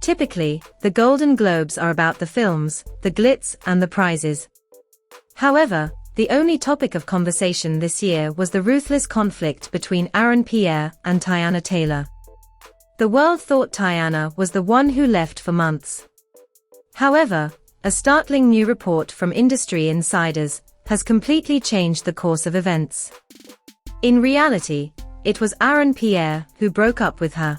Typically, the Golden Globes are about the films, the glitz, and the prizes. However, the only topic of conversation this year was the ruthless conflict between Pierre and Teyana Taylor. The world thought Teyana was the one who left for months. However, a startling new report from industry insiders has completely changed the course of events. In reality, it was Pierre who broke up with her.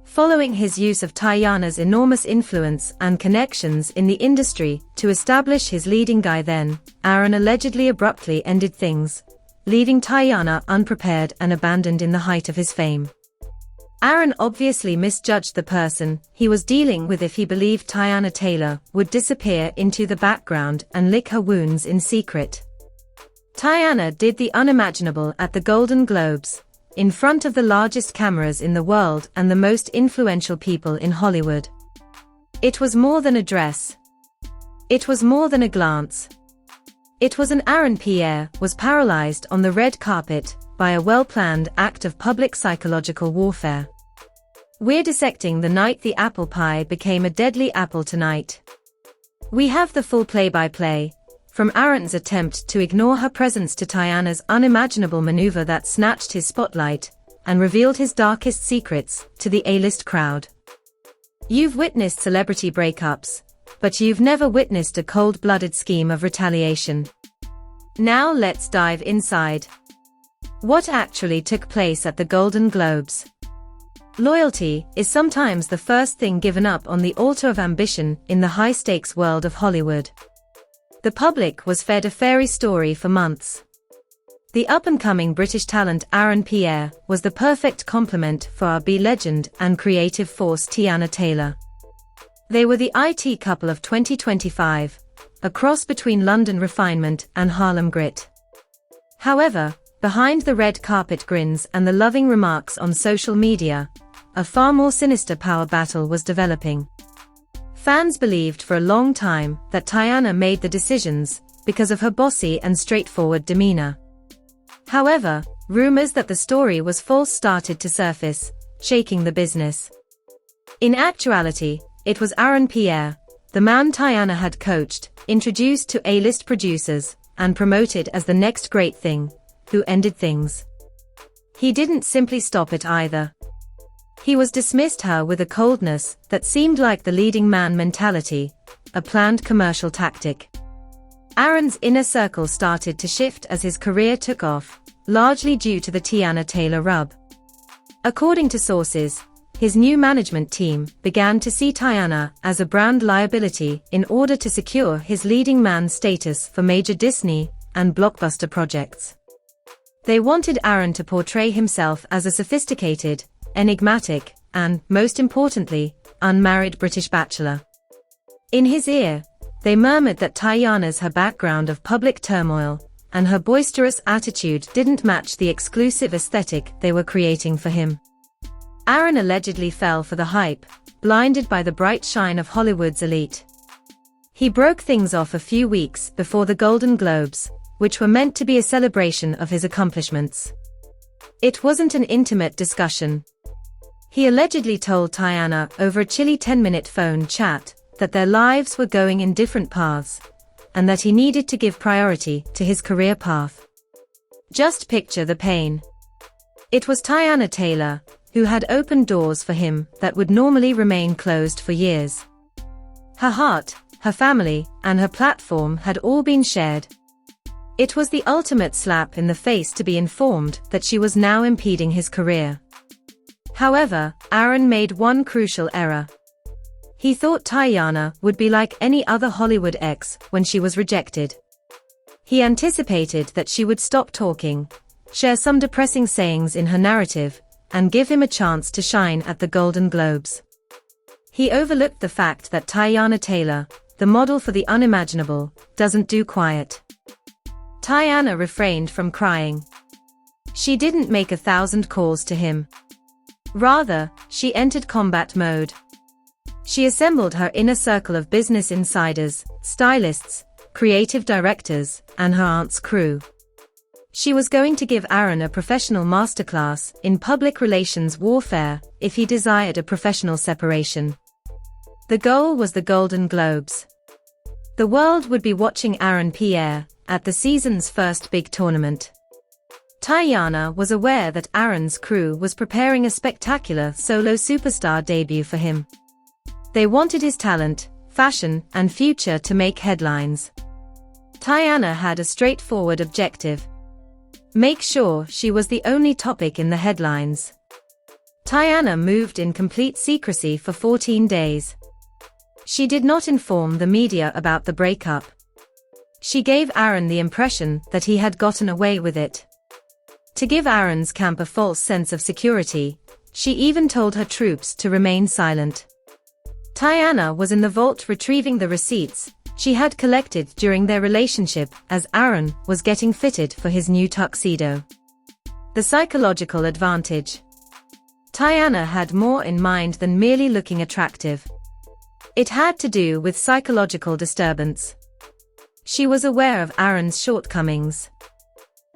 Following his use of Teyana's enormous influence and connections in the industry to establish his leading guy, then, Aaron allegedly abruptly ended things, leaving Teyana unprepared and abandoned in the height of his fame. Aaron obviously misjudged the person he was dealing with if he believed Teyana Taylor would disappear into the background and lick her wounds in secret. Teyana did the unimaginable at the Golden Globes, in front of the largest cameras in the world and the most influential people in Hollywood. It was more than a dress. It was more than a glance. It was an Pierre was paralyzed on the red carpet by a well-planned act of public psychological warfare. We're dissecting the night the apple pie became a deadly apple tonight. We have the full play-by-play, from Aaron's attempt to ignore her presence to Teyana's unimaginable maneuver that snatched his spotlight and revealed his darkest secrets to the A-list crowd. You've witnessed celebrity breakups, but you've never witnessed a cold-blooded scheme of retaliation. Now let's dive inside. What actually took place at the Golden Globes? Loyalty is sometimes the first thing given up on the altar of ambition in the high-stakes world of Hollywood. The public was fed a fairy story for months. The up-and-coming British talent Pierre was the perfect complement for our B legend and creative force Teyana Taylor. They were the IT couple of 2025, a cross between London refinement and Harlem grit. However, behind the red carpet grins and the loving remarks on social media, a far more sinister power battle was developing. Fans believed for a long time that Teyana made the decisions because of her bossy and straightforward demeanor. However, rumors that the story was false started to surface, shaking the business. In actuality, it was Pierre, the man Teyana had coached, introduced to A-list producers, and promoted as the next great thing, who ended things. He didn't simply stop it either. He was dismissed her with a coldness that seemed like the leading man mentality, a planned commercial tactic. Aaron's inner circle started to shift as his career took off, largely due to the Teyana Taylor rub. According to sources, his new management team began to see Teyana as a brand liability in order to secure his leading man status for major Disney and blockbuster projects. They wanted Aaron to portray himself as a sophisticated, enigmatic, and, most importantly, unmarried British bachelor. In his ear, they murmured that Teyana's her background of public turmoil and her boisterous attitude didn't match the exclusive aesthetic they were creating for him. Aaron allegedly fell for the hype, blinded by the bright shine of Hollywood's elite. He broke things off a few weeks before the Golden Globes, which were meant to be a celebration of his accomplishments. It wasn't an intimate discussion. He allegedly told Teyana over a chilly 10-minute phone chat that their lives were going in different paths, and that he needed to give priority to his career path. Just picture the pain. It was Teyana Taylor, who had opened doors for him that would normally remain closed for years. Her heart, her family, and her platform had all been shared. It was the ultimate slap in the face to be informed that she was now impeding his career. However, Aaron made one crucial error. He thought Teyana would be like any other Hollywood ex when she was rejected. He anticipated that she would stop talking, share some depressing sayings in her narrative, and give him a chance to shine at the Golden Globes. He overlooked the fact that Teyana Taylor, the model for the unimaginable, doesn't do quiet. Teyana refrained from crying. She didn't make 1,000 calls to him. Rather, she entered combat mode. She assembled her inner circle of business insiders, stylists, creative directors, and her aunt's crew. She was going to give Aaron a professional masterclass in public relations warfare if he desired a professional separation. The goal was the Golden Globes. The world would be watching Aaron Pierre at the season's first big tournament. Teyana was aware that Aaron's crew was preparing a spectacular solo superstar debut for him. They wanted his talent, fashion, and future to make headlines. Teyana had a straightforward objective: make sure she was the only topic in the headlines. Teyana moved in complete secrecy for 14 days. She did not inform the media about the breakup. She gave Aaron the impression that he had gotten away with it. To give Aaron's camp a false sense of security, she even told her troops to remain silent. Teyana was in the vault retrieving the receipts she had collected during their relationship as Aaron was getting fitted for his new tuxedo. The psychological advantage. Teyana had more in mind than merely looking attractive. It had to do with psychological disturbance. She was aware of Aaron's shortcomings.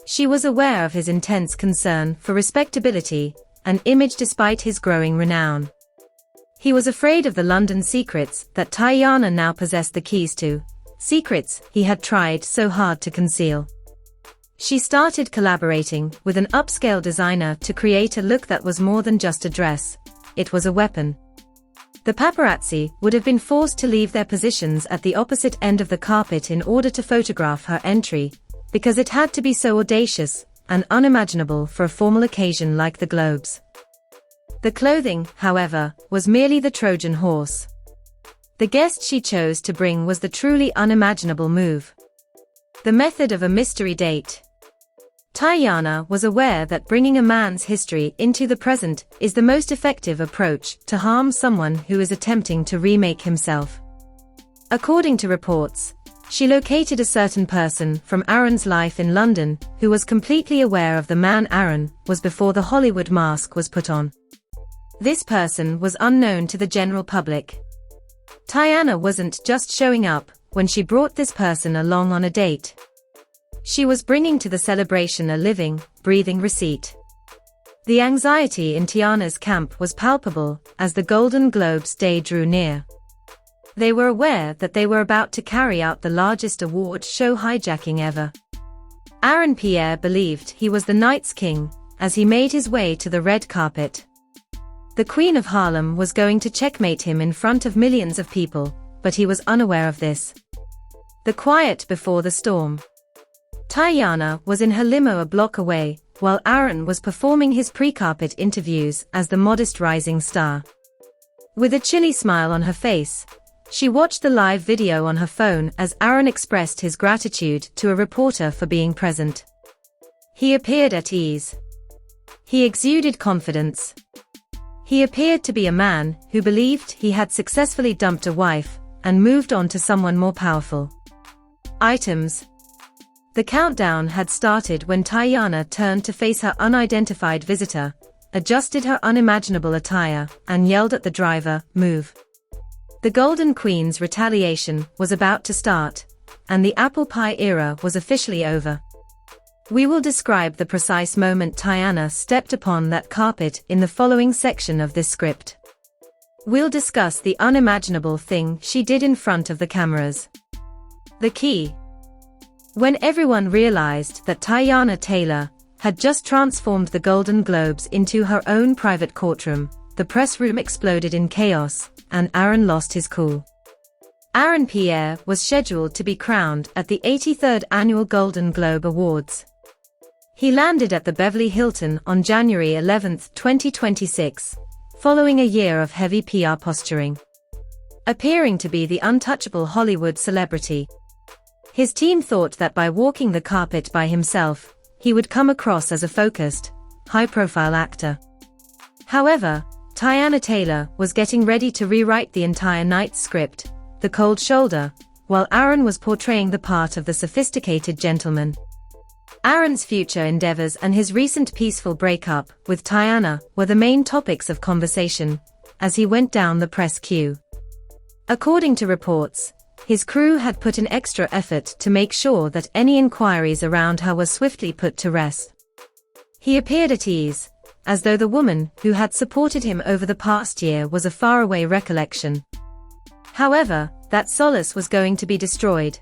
She was aware of his intense concern for respectability and image despite his growing renown. He was afraid of the London secrets that Teyana now possessed the keys to, secrets he had tried so hard to conceal. She started collaborating with an upscale designer to create a look that was more than just a dress. It was a weapon. The paparazzi would have been forced to leave their positions at the opposite end of the carpet in order to photograph her entry, because it had to be so audacious and unimaginable for a formal occasion like the Globes. The clothing, however, was merely the Trojan horse. The guest she chose to bring was the truly unimaginable move. The method of a mystery date. Teyana was aware that bringing a man's history into the present is the most effective approach to harm someone who is attempting to remake himself. According to reports, she located a certain person from Aaron's life in London who was completely aware of the man Aaron was before the Hollywood mask was put on. This person was unknown to the general public. Teyana wasn't just showing up when she brought this person along on a date. She was bringing to the celebration a living, breathing receipt. The anxiety in Teyana's camp was palpable as the Golden Globes day drew near. They were aware that they were about to carry out the largest award show hijacking ever. Aaron Pierre believed he was the night's king as he made his way to the red carpet. The Queen of Harlem was going to checkmate him in front of millions of people, but he was unaware of this. The quiet before the storm. Teyana was in her limo a block away, while Aaron was performing his pre-carpet interviews as the modest rising star. With a chilly smile on her face, she watched the live video on her phone as Aaron expressed his gratitude to a reporter for being present. He appeared at ease. He exuded confidence. He appeared to be a man who believed he had successfully dumped a wife and moved on to someone more powerful. Items. The countdown had started when Teyana turned to face her unidentified visitor, adjusted her unimaginable attire, and yelled at the driver, "Move." The Golden Queen's retaliation was about to start, and the apple pie era was officially over. We will describe the precise moment Teyana stepped upon that carpet in the following section of this script. We'll discuss the unimaginable thing she did in front of the cameras. The key. When everyone realized that Teyana Taylor had just transformed the Golden Globes into her own private courtroom, the press room exploded in chaos, and Aaron lost his cool. Aaron Pierre was scheduled to be crowned at the 83rd Annual Golden Globe Awards. He landed at the Beverly Hilton on January 11, 2026, following a year of heavy PR posturing. Appearing to be the untouchable Hollywood celebrity, his team thought that by walking the carpet by himself, he would come across as a focused, high-profile actor. However, Teyana Taylor was getting ready to rewrite the entire night's script, The Cold Shoulder, while Aaron was portraying the part of the sophisticated gentleman. Aaron's future endeavors and his recent peaceful breakup with Teyana were the main topics of conversation as he went down the press queue. According to reports, his crew had put in extra effort to make sure that any inquiries around her were swiftly put to rest. He appeared at ease, as though the woman who had supported him over the past year was a faraway recollection. However, that solace was going to be destroyed.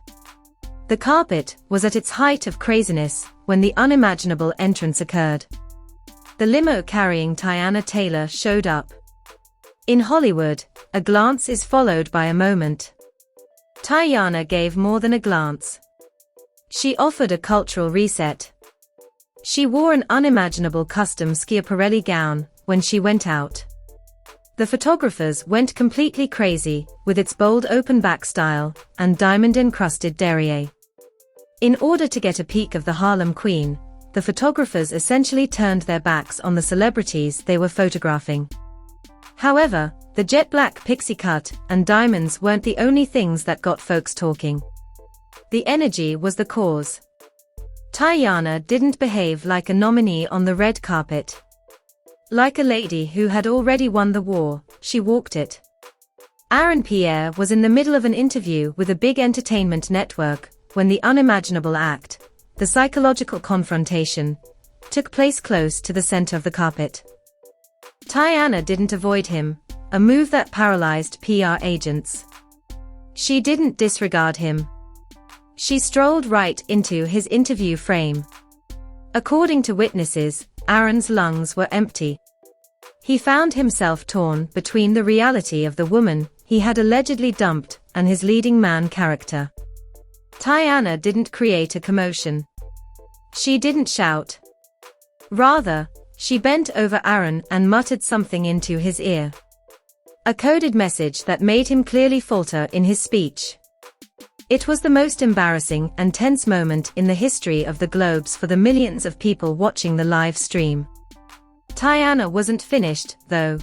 The carpet was at its height of craziness when the unimaginable entrance occurred. The limo carrying Teyana Taylor showed up. In Hollywood, a glance is followed by a moment. Teyana gave more than a glance. She offered a cultural reset. She wore an unimaginable custom Schiaparelli gown when she went out. The photographers went completely crazy with its bold open-back style and diamond-encrusted derriere. In order to get a peek of the Harlem Queen, the photographers essentially turned their backs on the celebrities they were photographing. However, the jet-black pixie cut and diamonds weren't the only things that got folks talking. The energy was the cause. Teyana didn't behave like a nominee on the red carpet. Like a lady who had already won the war, she walked it. Pierre was in the middle of an interview with a big entertainment network when the unimaginable act, the psychological confrontation, took place close to the center of the carpet. Teyana didn't avoid him, a move that paralyzed PR agents. She didn't disregard him. She strolled right into his interview frame. According to witnesses, Aaron's lungs were empty. He found himself torn between the reality of the woman he had allegedly dumped and his leading man character. Teyana didn't create a commotion. She didn't shout. Rather, she bent over Aaron and muttered something into his ear. A coded message that made him clearly falter in his speech. It was the most embarrassing and tense moment in the history of the Globes for the millions of people watching the live stream. Teyana wasn't finished, though.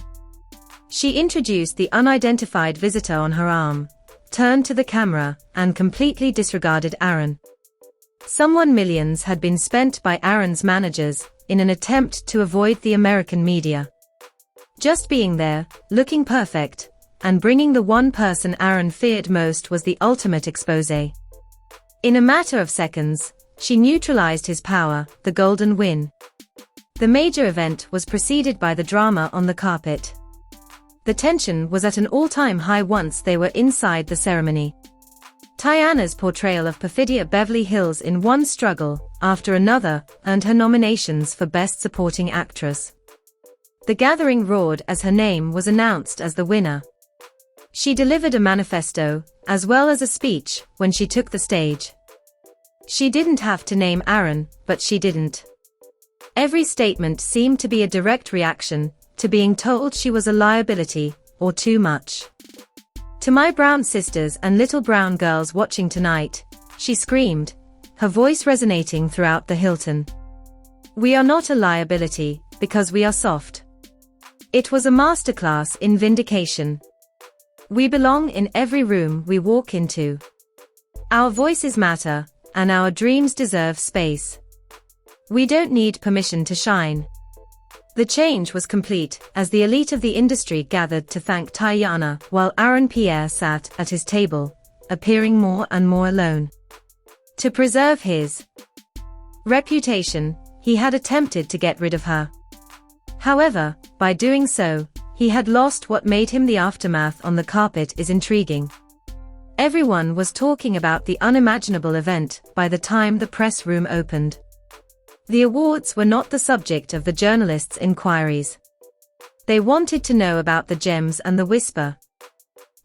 She introduced the unidentified visitor on her arm, turned to the camera, and completely disregarded Aaron. Someone millions had been spent by Aaron's managers in an attempt to avoid the American media. Just being there, looking perfect, and bringing the one person Aaron feared most was the ultimate expose. In a matter of seconds, she neutralized his power, the golden win. The major event was preceded by the drama on the carpet. The tension was at an all-time high once they were inside the ceremony. Teyana's portrayal of Perfidia Beverly Hills in one struggle after another earned her nominations for Best Supporting Actress. The gathering roared as her name was announced as the winner. She delivered a manifesto, as well as a speech, when she took the stage. She didn't have to name Aaron, but she didn't. Every statement seemed to be a direct reaction to being told she was a liability, or too much. To my brown sisters and little brown girls watching tonight, she screamed, her voice resonating throughout the Hilton. We are not a liability, because we are soft. It was a masterclass in vindication. We belong in every room we walk into. Our voices matter, and our dreams deserve space. We don't need permission to shine. The change was complete as the elite of the industry gathered to thank Teyana while Pierre sat at his table, appearing more and more alone. To preserve his reputation, he had attempted to get rid of her. However, by doing so, he had lost what made him. The aftermath on the carpet is intriguing. Everyone was talking about the unimaginable event by the time the press room opened. The awards were not the subject of the journalists' inquiries. They wanted to know about the gems and the whisper.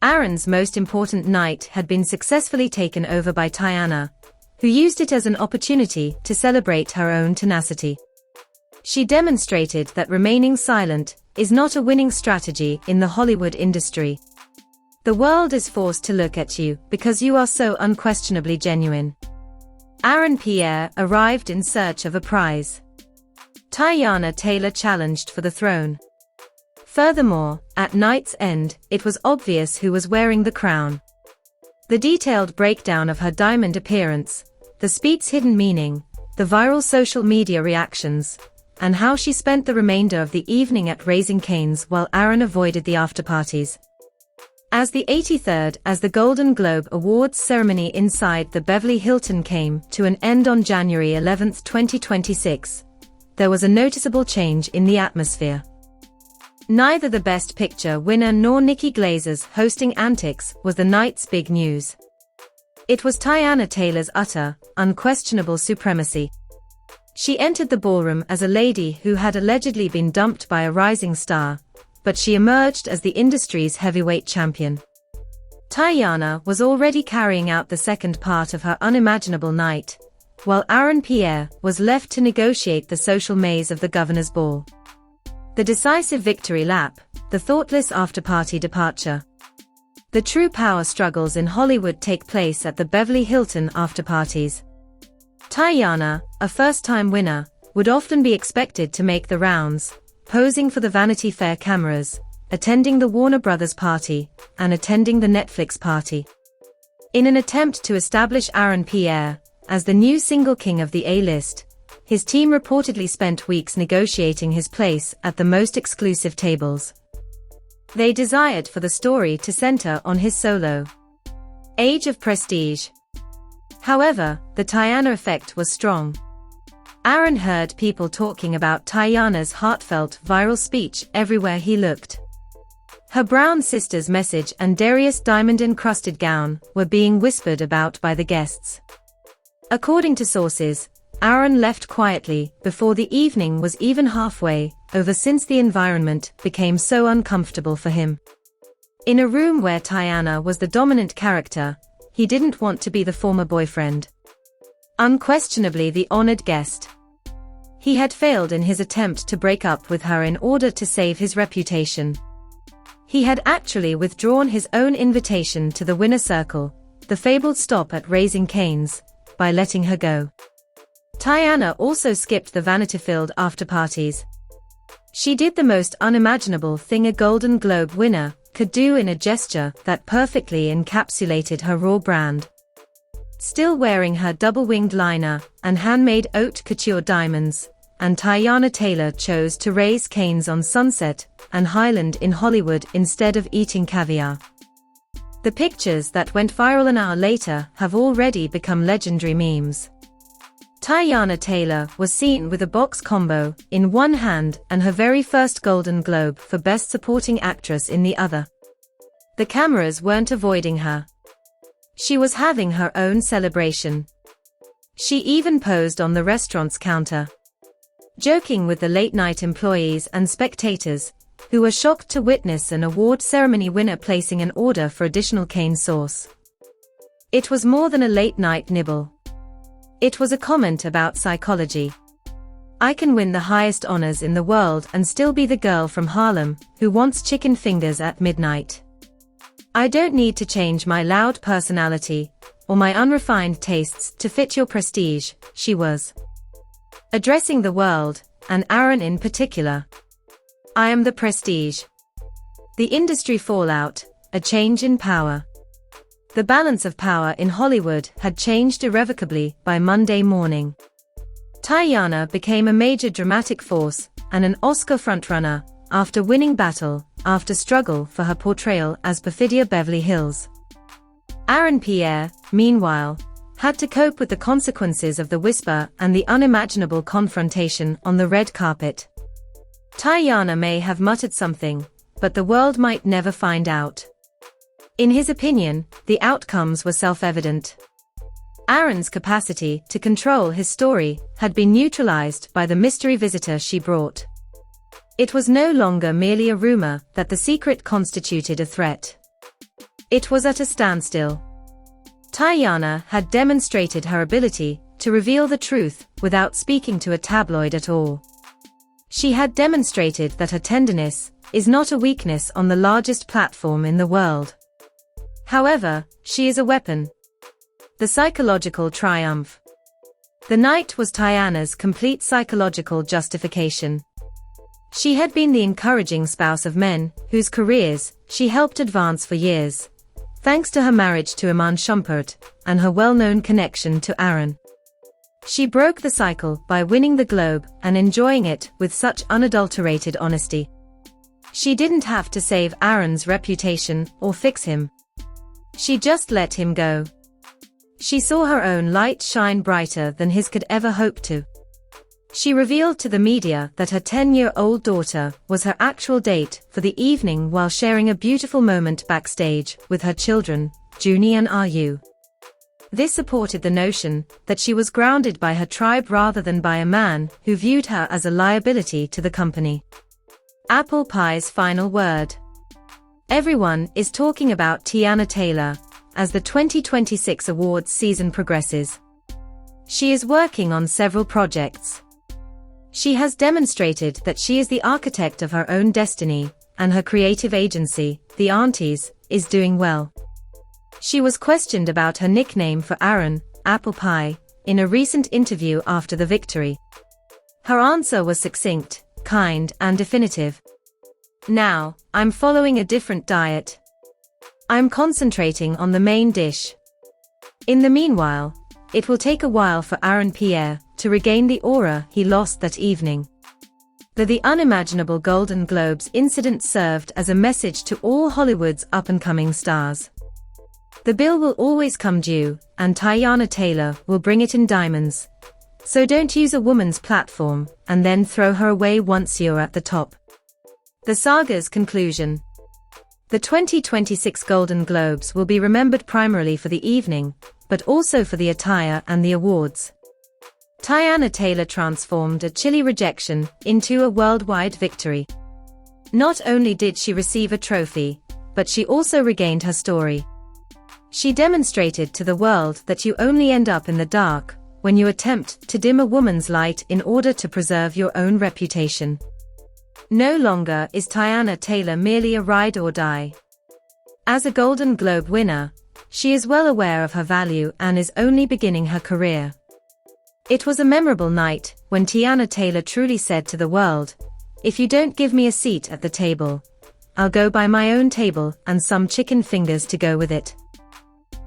Aaron's most important night had been successfully taken over by Teyana, who used it as an opportunity to celebrate her own tenacity. She demonstrated that remaining silent is not a winning strategy in the Hollywood industry. The world is forced to look at you because you are so unquestionably genuine. Pierre arrived in search of a prize. Teyana Taylor challenged for the throne. Furthermore, at night's end, it was obvious who was wearing the crown. The detailed breakdown of her diamond appearance, the speech's hidden meaning, the viral social media reactions, and how she spent the remainder of the evening at Raising Cane's while Aaron avoided the after-parties. As the 83rd as the Golden Globe Awards ceremony inside the Beverly Hilton came to an end on January 11, 2026, there was a noticeable change in the atmosphere. Neither the Best Picture winner nor Nikki Glazer's hosting antics was the night's big news. It was Teyana Taylor's utter, unquestionable supremacy. She entered the ballroom as a lady who had allegedly been dumped by a rising star, but she emerged as the industry's heavyweight champion. Teyana was already carrying out the second part of her unimaginable night, while Pierre was left to negotiate the social maze of the governor's ball. The decisive victory lap, the thoughtless after-party departure. The true power struggles in Hollywood take place at the Beverly Hilton after-parties. Teyana, a first-time winner, would often be expected to make the rounds, posing for the Vanity Fair cameras, attending the Warner Brothers party, and attending the Netflix party. In an attempt to establish Pierre as the new single king of the A-list, his team reportedly spent weeks negotiating his place at the most exclusive tables. They desired for the story to center on his solo age of prestige. However, the Teyana effect was strong. Aaron heard people talking about Teyana's heartfelt, viral speech everywhere he looked. Her brown sister's message and Darius' diamond-encrusted gown were being whispered about by the guests. According to sources, Aaron left quietly before the evening was even halfway over since the environment became so uncomfortable for him. In a room where Teyana was the dominant character, he didn't want to be the former boyfriend. Unquestionably the honored guest. He had failed in his attempt to break up with her in order to save his reputation. He had actually withdrawn his own invitation to the winner circle, the fabled stop at Raising Cane's, by letting her go. Teyana also skipped the vanity-filled after-parties. She did the most unimaginable thing a Golden Globe winner could do in a gesture that perfectly encapsulated her raw brand. Still wearing her double-winged liner and handmade haute couture diamonds, and Teyana Taylor chose to raise canes on Sunset and Highland in Hollywood instead of eating caviar. The pictures that went viral an hour later have already become legendary memes. Teyana Taylor was seen with a box combo in one hand and her very first Golden Globe for Best Supporting Actress in the other. The cameras weren't avoiding her. She was having her own celebration. She even posed on the restaurant's counter, joking with the late-night employees and spectators, who were shocked to witness an award ceremony winner placing an order for additional cane sauce. It was more than a late-night nibble. It was a comment about psychology. I can win the highest honors in the world and still be the girl from Harlem who wants chicken fingers at midnight. I don't need to change my loud personality or my unrefined tastes to fit your prestige, she was addressing the world, and Aaron in particular. I am the prestige. The industry fallout, a change in power. The balance of power in Hollywood had changed irrevocably by Monday morning. Teyana became a major dramatic force and an Oscar frontrunner after winning battle after struggle for her portrayal as Perfidia Beverly Hills. Pierre, meanwhile, had to cope with the consequences of the whisper and the unimaginable confrontation on the red carpet. Teyana may have muttered something, but the world might never find out. In his opinion, the outcomes were self-evident. Aaron's capacity to control his story had been neutralized by the mystery visitor she brought. It was no longer merely a rumor that the secret constituted a threat. It was at a standstill. Teyana had demonstrated her ability to reveal the truth without speaking to a tabloid at all. She had demonstrated that her tenderness is not a weakness on the largest platform in the world. However, she is a weapon. The psychological triumph. The night was Teyana's complete psychological justification. She had been the encouraging spouse of men whose careers she helped advance for years, thanks to her marriage to Iman Shumpert and her well-known connection to Aaron. She broke the cycle by winning the Globe and enjoying it with such unadulterated honesty. She didn't have to save Aaron's reputation or fix him. She just let him go. She saw her own light shine brighter than his could ever hope to. She revealed to the media that her 10-year-old daughter was her actual date for the evening while sharing a beautiful moment backstage with her children, Junie and Ryu. This supported the notion that she was grounded by her tribe rather than by a man who viewed her as a liability to the company. Apple Pie's final word. Everyone is talking about Teyana Taylor as the 2026 awards season progresses. She is working on several projects. She has demonstrated that she is the architect of her own destiny, and her creative agency, The Aunties, is doing well. She was questioned about her nickname for Aaron, Apple Pie, in a recent interview after the victory. Her answer was succinct, kind, and definitive. "Now, I'm following a different diet. I'm concentrating on the main dish. In the meanwhile, it will take a while for Aaron Pierre to regain the aura he lost that evening." The Unimaginable Golden Globes incident served as a message to all Hollywood's up-and-coming stars. The bill will always come due, and Teyana Taylor will bring it in diamonds. So don't use a woman's platform and then throw her away once you're at the top. The saga's conclusion. The 2026 Golden Globes will be remembered primarily for the evening, but also for the attire and the awards. Teyana Taylor transformed a chilly rejection into a worldwide victory. Not only did she receive a trophy, but she also regained her story. She demonstrated to the world that you only end up in the dark when you attempt to dim a woman's light in order to preserve your own reputation. No longer is Teyana Taylor merely a ride or die. As a Golden Globe winner, she is well aware of her value and is only beginning her career. It was a memorable night when Teyana Taylor truly said to the world, "If you don't give me a seat at the table, I'll go buy my own table and some chicken fingers to go with it."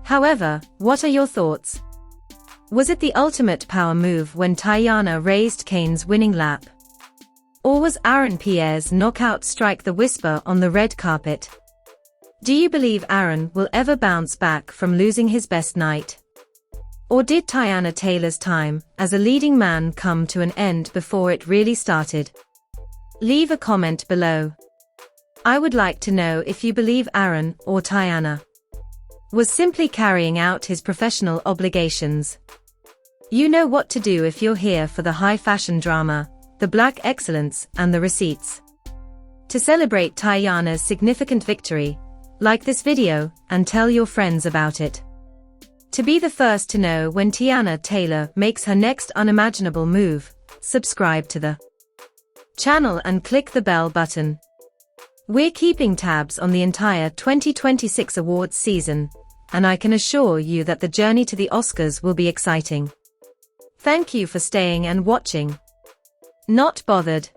However, what are your thoughts? Was it the ultimate power move when Teyana raised Kane's winning lap? Or was Aaron Pierre's knockout strike the whisper on the red carpet? Do you believe Aaron will ever bounce back from losing his best night? Or did Teyana Taylor's time as a leading man come to an end before it really started? Leave a comment below. I would like to know if you believe Aaron or Teyana was simply carrying out his professional obligations. You know what to do if you're here for the high fashion drama, the black excellence, and the receipts. To celebrate Teyana's significant victory, like this video and tell your friends about it. To be the first to know when Teyana Taylor makes her next unimaginable move, subscribe to the channel and click the bell button. We're keeping tabs on the entire 2026 awards season, and I can assure you that the journey to the Oscars will be exciting. Thank you for staying and watching. Not bothered.